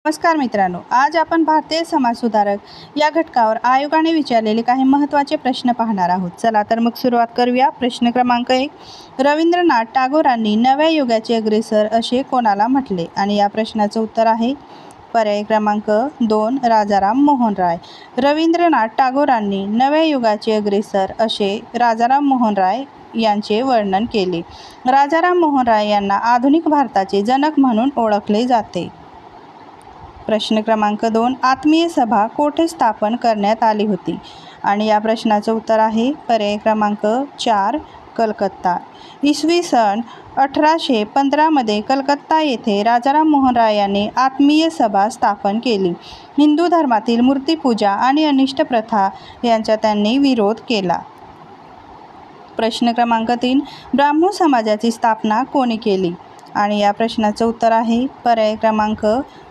नमस्कार मित्रांनो, आज आपण भारतीय समाजसुधारक या घटकावर आयोगाने विचारलेले काही महत्त्वाचे प्रश्न पाहणार आहोत. चला तर मग सुरुवात करूया. प्रश्न क्रमांक 1. रवींद्रनाथ टागोरांनी नव्या युगाचे अग्रेसर असे कोणाला म्हटले? आणि या प्रश्नाचं उत्तर आहे पर्याय क्रमांक 2 राजाराम मोहन राय. रवींद्रनाथ टागोरांनी नव्या युगाचे अग्रेसर असे राजाराम मोहन राय यांचे वर्णन केले. राजाराम मोहन राय यांना आधुनिक भारताचे जनक म्हणून ओळखले जाते. प्रश्न क्रमांक 2. आत्मीय सभा कोठे स्थापन करण्यात आली होती? आणि या प्रश्नाचं उत्तर आहे पर्याय क्रमांक 4 कलकत्ता. इसवी सन 1815 कलकत्ता येथे राजाराम मोहन राय यांनी आत्मीय सभा स्थापन केली. हिंदू धर्मातील मूर्तिपूजा आणि अनिष्ट प्रथा यांचा त्यांनी विरोध केला. प्रश्न क्रमांक 3. ब्राह्मो समाजाची स्थापना कोणी केली? आणि या प्रश्नाचं उत्तर आहे पर्याय क्रमांक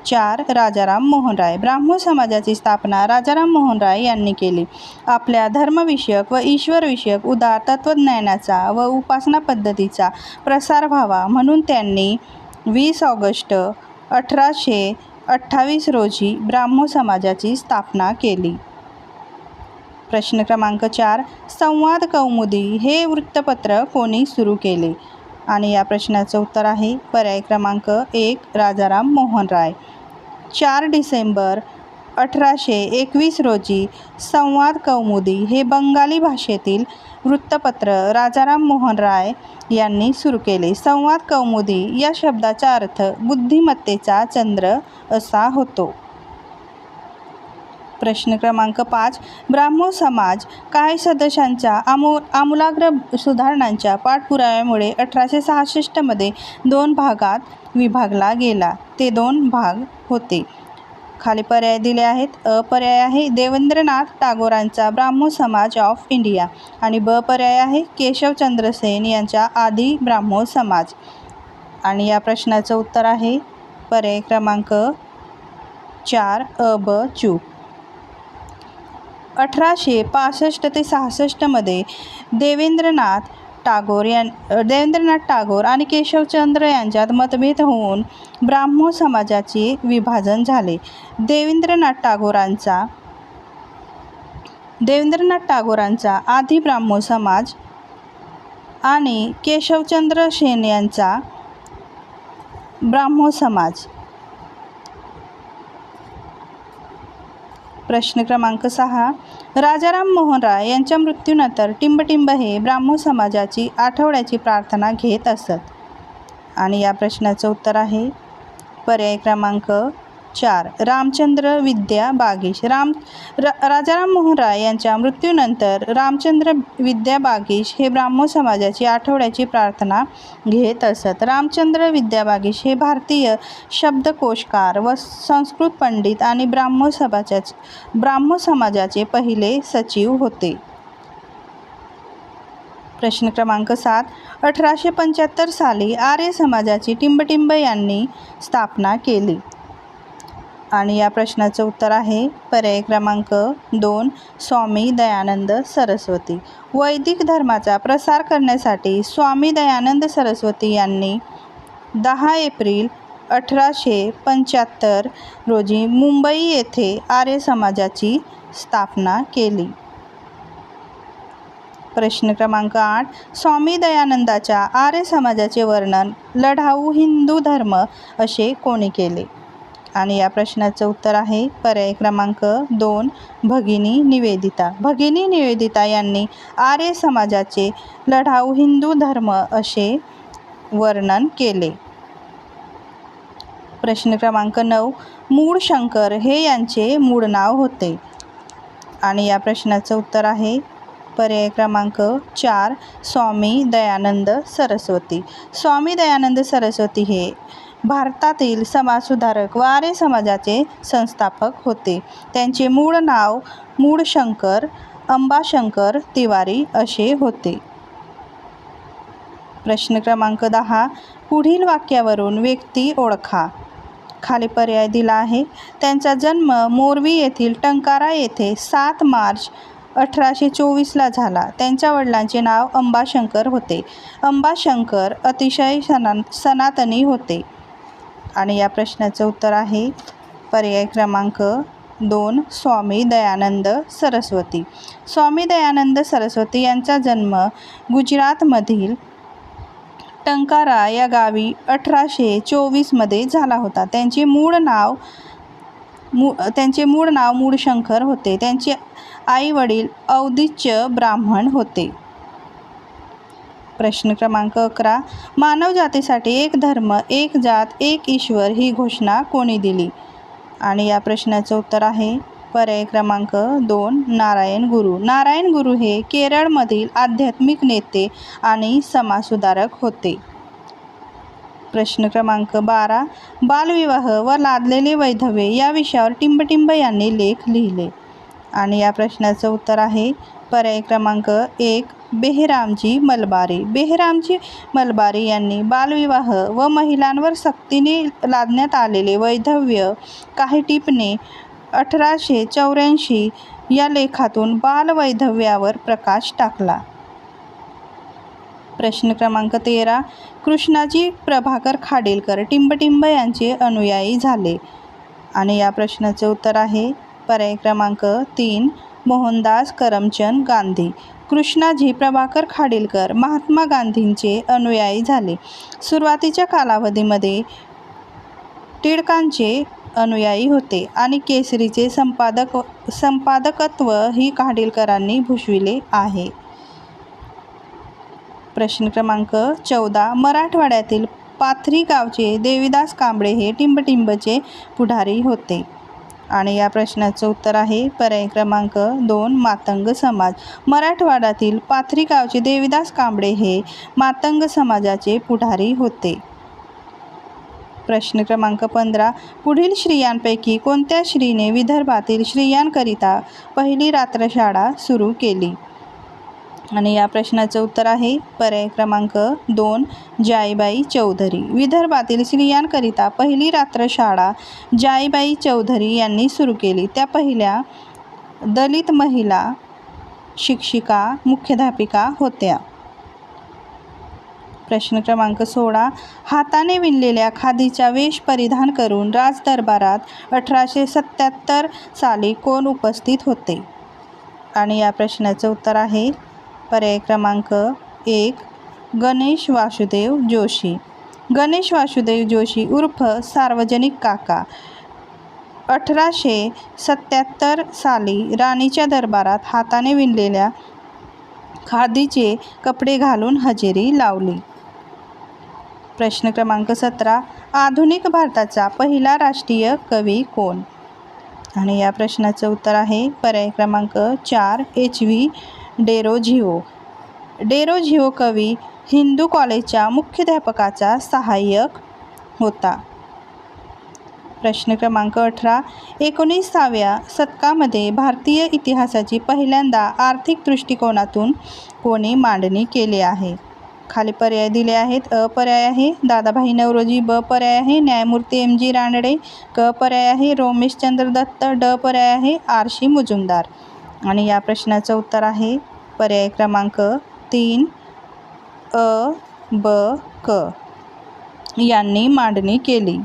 4 राजाराम मोहन राय. ब्राह्मो समाजाची स्थापना राजाराम मोहन राय यांनी केली. आपल्या धर्मविषयक व ईश्वरविषयक उदार तत्त्वज्ञानाचा व उपासना पद्धतीचा प्रसार व्हावा म्हणून त्यांनी 20 ऑगस्ट 1828 रोजी ब्राह्मो समाजाची स्थापना केली. प्रश्न क्रमांक 4. संवाद कौमुदी हे वृत्तपत्र कोणी सुरू केले? आणि या प्रश्नाचं उत्तर आहे पर्याय क्रमांक 1 राजाराम मोहन राय. 4 डिसेंबर 1821 रोजी संवाद कौमुदी हे बंगाली भाषेतील वृत्तपत्र राजाराम मोहन राय यांनी सुरू केले. संवाद कौमुदी या शब्दाचा अर्थ बुद्धिमत्तेचा चंद्र असा होतो. प्रश्न क्रमांक 5. ब्राह्मो समाज काही सदस्यांच्या आमूलाग्र सुधारणांच्या पाठपुराव्यामुळे 1866 2 भागात विभागला गेला. ते 2 भाग होते. खाली पर्याय दिले आहेत. अ पर्याय आहे देवेंद्रनाथ टागोरांचा ब्राह्मो समाज ऑफ इंडिया आणि ब पर्याय आहे केशवचंद्र सेन यांचा आदी ब्राह्मो समाज. आणि या प्रश्नाचं उत्तर आहे पर्याय क्रमांक 4 अ ब चूक. 1865 ते 66 देवेंद्रनाथ टागोर आणि केशवचंद्र यांच्यात मतभेद होऊन ब्राह्मो समाजाचे विभाजन झाले. देवेंद्रनाथ टागोरांचा आदी ब्राह्मो समाज आणि केशवचंद्र सेन यांचा ब्राह्मो समाज. प्रश्न क्रमांक 6. राजाराम मोहन राय यांच्या मृत्यूनंतर टिंबटिंब हे ब्राह्मो समाजाची आठवड्याची प्रार्थना घेत असत. आणि या प्रश्नाचं उत्तर आहे पर्याय क्रमांक 4 रामचंद्र विद्या बागीश. राजाराम मोहन राय यांच्या मृत्यूनंतर रामचंद्र विद्या बागीश हे ब्राह्मो समाजाची आठवड्याची प्रार्थना घेत असत. रामचंद्र विद्या बागीश हे भारतीय शब्दकोशकार व संस्कृत पंडित आणि ब्राह्मो समाजाचे पहिले सचिव होते. प्रश्न क्रमांक 7. 1875 साली आर्य समाजाची टिंबटिंब यांनी स्थापना केली. आणि या प्रश्नाचं उत्तर आहे पर्याय क्रमांक 2 स्वामी दयानंद सरस्वती. वैदिक धर्माचा प्रसार करण्यासाठी स्वामी दयानंद सरस्वती यांनी 10 एप्रिल 1875 रोजी मुंबई येथे आर्य समाजाची स्थापना केली. प्रश्न क्रमांक 8. स्वामी दयानंदाच्या आर्य समाजाचे वर्णन लढाऊ हिंदू धर्म असे कोणी केले? आणि या प्रश्नाचं उत्तर आहे पर्याय क्रमांक 2 भगिनी निवेदिता. भगिनी निवेदिता यांनी आर्य समाजाचे लढाऊ हिंदू धर्म असे वर्णन केले. प्रश्न क्रमांक 9. मूळ शंकर हे यांचे मूळ नाव होते. आणि या प्रश्नाचं उत्तर आहे पर्याय क्रमांक 4 स्वामी दयानंद सरस्वती. स्वामी दयानंद सरस्वती हे भारतातील समाजसुधारक व आर्य समाजाचे संस्थापक होते. त्यांचे मूळ नाव मूळशंकर अंबाशंकर तिवारी असे होते. प्रश्न क्रमांक 10. पुढील वाक्यावरून व्यक्ती ओळखा. खाली पर्याय दिला आहे. त्यांचा जन्म मोरवी येथील टंकारा येथे 7 मार्च 1824 झाला. त्यांच्या वडिलांचे नाव अंबाशंकर होते. अंबाशंकर अतिशय सनातनी होते. आणि या प्रश्नाचं उत्तर आहे पर्याय क्रमांक 2 स्वामी दयानंद सरस्वती. स्वामी दयानंद सरस्वती यांचा जन्म गुजरातमधील टंकारा या गावी 1824 झाला होता. त्यांचे मूळ नाव मूळशंकर होते. त्यांचे आई वडील औदिच्य ब्राह्मण होते. प्रश्न क्रमांक 11 मानव जातीसाठी एक धर्म एक जात एक ईश्वर ही घोषणा कोणी दिली? आणि या प्रश्नाचं उत्तर आहे पर्याय क्रमांक 2 नारायण गुरु. नारायण गुरु हे केरळमधील आध्यात्मिक नेते आणि समाजसुधारक होते. प्रश्न क्रमांक 12 बालविवाह व लादलेले वैधव्य या विषयावर टिंबटिंब यांनी लेख लिहिले. आणि या प्रश्नाचं उत्तर आहे पर्याय क्रमांक 1 बेहरामजी मलबारी. बेहरामजी मलबारी यांनी बालविवाह व महिलांवर सक्तीने लादण्यात आलेले वैधव्य काही टिपणे 1884 या लेखातून बालवैधव्यावर प्रकाश टाकला. प्रश्न क्रमांक 13 कृष्णाजी प्रभाकर खाडीलकर टिंबटिंब यांचे अनुयायी झाले. आणि या प्रश्नाचे उत्तर आहे पर्याय क्रमांक 3 मोहनदास करमचंद गांधी. कृष्णाजी प्रभाकर खाडीलकर महात्मा गांधींचे अनुयायी झाले. सुरुवातीच्या कालावधीमध्ये टिळकांचे अनुयायी होते आणि केसरीचे संपादकत्व ही खाडीलकरांनी भूषविले आहे. प्रश्न क्रमांक 14 मराठवाड्यातील पाथरी गावचे देवीदास कांबळे हे टिंबटिंबचे पुढारी होते. आणि या प्रश्नाचं उत्तर आहे पर्याय क्रमांक 2 मातंग समाज. मराठवाड्यातील पाथरी गावचे देवीदास कांबळे हे मातंग समाजाचे पुढारी होते. प्रश्न क्रमांक 15 पुढील स्त्रियांपैकी कोणत्या स्त्रीने विदर्भातील स्त्रियांकरिता पहिली रात्रशाळा सुरू केली? आणि या प्रश्नाचं उत्तर आहे पर्याय क्रमांक 2 जाईबाई चौधरी. विदर्भातील स्त्रियांकरिता पहिली रात्रशाळा जाईबाई चौधरी यांनी सुरू केली. त्या पहिल्या दलित महिला शिक्षिका मुख्याध्यापिका होत्या. प्रश्न क्रमांक 16 हाताने विणलेल्या खादीचा वेश परिधान करून राजदरबारात 1877 साली कोण उपस्थित होते? आणि या प्रश्नाचं उत्तर आहे पर्याय क्रमांक 1 गणेश वासुदेव जोशी. गणेश वासुदेव जोशी उर्फ सार्वजनिक काका 1877 साली राणीच्या दरबारात हाताने विणलेल्या खादीचे कपडे घालून हजेरी लावली. प्रश्न क्रमांक 17 आधुनिक भारताचा पहिला राष्ट्रीय कवी कोण? आणि या प्रश्नाचं उत्तर आहे पर्याय क्रमांक 4 HV डेरोझिओ. डेरोझिओ कवी हिंदू कॉलेजच्या मुख्याध्यापकाचा सहाय्यक होता. प्रश्न क्रमांक 18 19व्या शतकामध्ये भारतीय इतिहासाची पहिल्यांदा आर्थिक दृष्टिकोनातून कोणी मांडणी केली आहे? खाली पर्याय दिले आहेत. अ पर्याय आहे दादाभाई नौरोजी, ब पर्याय आहे न्यायमूर्ती MG रानडे, क पर्याय आहे रोमेशचंद्र दत्त, ड पर्याय आहे RC मुजुमदार. आणि या प्रश्नाचं उत्तर आहे पर्याय क्रमांक 3 अ ब क यांनी मांडणी केली.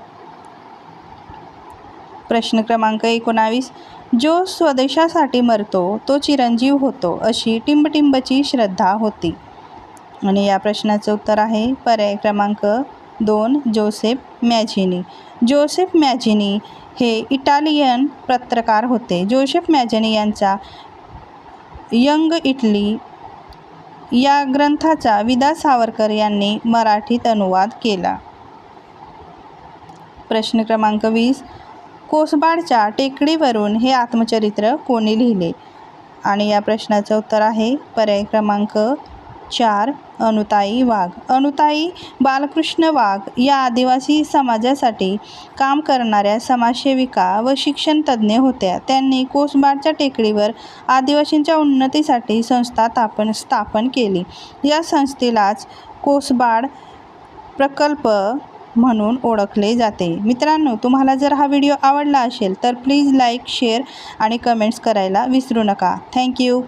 प्रश्न क्रमांक 19 जो स्वदेशासाठी मरतो तो चिरंजीव होतो अशी टिंबटिंबची श्रद्धा होती. आणि या प्रश्नाचं उत्तर आहे पर्याय क्रमांक 2 जोसेफ मॅझिनी. जोसेफ मॅझिनी हे इटालियन पत्रकार होते. जोसेफ मॅझिनी यांचा यंग इटली या ग्रंथाचा विदा सावरकर यांनी मराठीत अनुवाद केला. प्रश्न क्रमांक 20 कोसबाडच्या टेकडीवरून हे आत्मचरित्र कोणी लिहिले? आणि या प्रश्नाचं उत्तर आहे पर्याय क्रमांक 4 अनुताई वाघ. अनुताई बालकृष्ण वाघ या आदिवासी समाजासाठी काम करणाऱ्या समाजसेविका व शिक्षणतज्ज्ञ होत्या. त्यांनी कोसबाडच्या टेकडीवर आदिवासींच्या उन्नतीसाठी संस्था स्थापन केली. या संस्थेलाच कोसबाड प्रकल्प म्हणून ओळखले जाते. मित्रांनो, तुम्हाला जर हा व्हिडिओ आवडला असेल तर प्लीज लाईक, शेअर आणि कमेंट्स करायला विसरू नका. थँक्यू.